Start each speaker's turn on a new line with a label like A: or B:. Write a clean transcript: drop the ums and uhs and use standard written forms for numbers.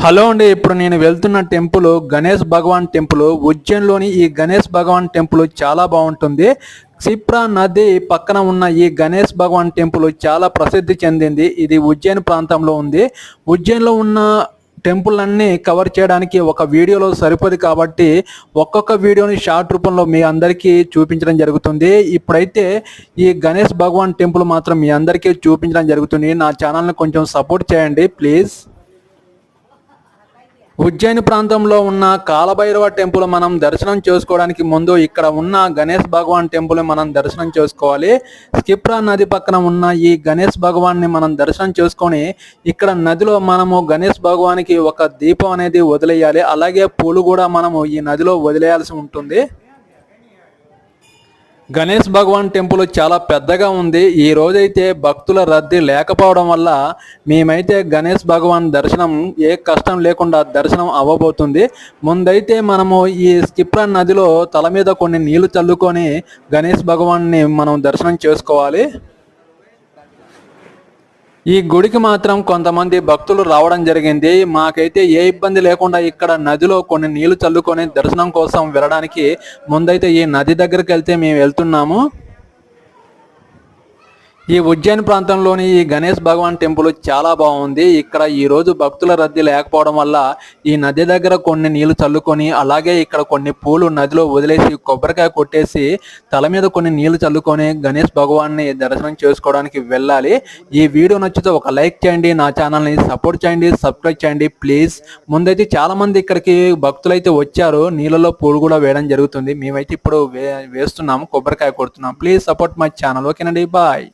A: Hello అండి, ఇప్పుడు నేను వెళ్తున్న టెంపుల్ గణేష్ భగవాన్ టెంపుల్. ఉజ్జయిన్లోని ఈ గణేష్ భగవాన్ టెంపుల్ చాలా బాగుంటుంది. క్షిప్రా నది పక్కన ఉన్న ఈ గణేష్ భగవాన్ టెంపుల్ చాలా ప్రసిద్ధి చెందింది. ఇది ఉజ్జయిన్ ప్రాంతంలో ఉంది. ఉజ్జయిన్లో ఉన్న టెంపుల్ అన్ని కవర్ చేయడానికి ఒక వీడియోలో సరిపోదు కాబట్టి ఒక్కొక్క వీడియోని షార్ట్ రూపంలో మీ అందరికీ చూపించడం జరుగుతుంది. ఇప్పుడైతే ఈ గణేష్ భగవాన్ టెంపుల్ మాత్రం మీ అందరికీ చూపించడం జరుగుతుంది. నా ఛానల్ని కొంచెం సపోర్ట్ చేయండి ప్లీజ్. ఉజ్జయిని ప్రాంతంలో ఉన్న కాలభైరవ టెంపుల్ మనం దర్శనం చేసుకోవడానికి ముందు ఇక్కడ ఉన్న గణేష్ భగవాన్ టెంపుల్ మనం దర్శనం చేసుకోవాలి. క్షిప్రా నది పక్కన ఉన్న ఈ గణేష్ భగవాన్ని మనం దర్శనం చేసుకొని ఇక్కడ నదిలో మనము గణేష్ భగవానికి ఒక దీపం అనేది వదిలేయాలి. అలాగే పూలు కూడా మనము ఈ నదిలో వదిలేయాల్సి ఉంటుంది. గణేష్ భగవాన్ టెంపుల్ చాలా పెద్దగా ఉంది. ఈ రోజైతే భక్తుల రద్దీ లేకపోవడం వల్ల మేమైతే గణేష్ భగవాన్ దర్శనం ఏ కష్టం లేకుండా దర్శనం అవ్వబోతుంది. ముందైతే మనము ఈ క్షిప్రా నదిలో తల మీద కొన్ని నీళ్లు చల్లుకొని గణేష్ భగవాన్ని మనం దర్శనం చేసుకోవాలి. ఈ గుడికి మాత్రం కొంతమంది భక్తులు రావడం జరిగింది. మాకైతే ఏ ఇబ్బంది లేకుండా ఇక్కడ నదిలో కొన్ని నీళ్లు చల్లుకొని దర్శనం కోసం వెళ్ళడానికి ముందైతే ఈ నది దగ్గరికి వెళ్తే మేము వెళ్తున్నాము. ఈ ఉజ్జయిన్ ప్రాంతంలోని ఈ గణేష్ భగవాన్ టెంపుల్ చాలా బాగుంది. ఇక్కడ ఈ రోజు భక్తుల రద్దీ లేకపోవడం వల్ల ఈ నది దగ్గర కొన్ని నీళ్లు చల్లుకొని అలాగే ఇక్కడ కొన్ని పూలు నదిలో వదిలేసి కొబ్బరికాయ కొట్టేసి తల మీద కొన్ని నీళ్లు చల్లుకొని గణేష్ భగవాన్ని దర్శనం చేసుకోవడానికి వెళ్ళాలి. ఈ వీడియో నచ్చితే ఒక లైక్ చేయండి, నా ఛానల్ని సపోర్ట్ చేయండి, సబ్స్క్రైబ్ చేయండి ప్లీజ్. ముందైతే చాలా మంది ఇక్కడికి భక్తులు అయితే వచ్చారు. నీళ్ళలో పూలు కూడా వేయడం జరుగుతుంది. మేమైతే ఇప్పుడు వేస్తున్నాము, కొబ్బరికాయ కొడుతున్నాం. Please support my channel. ఓకేనండి, బాయ్.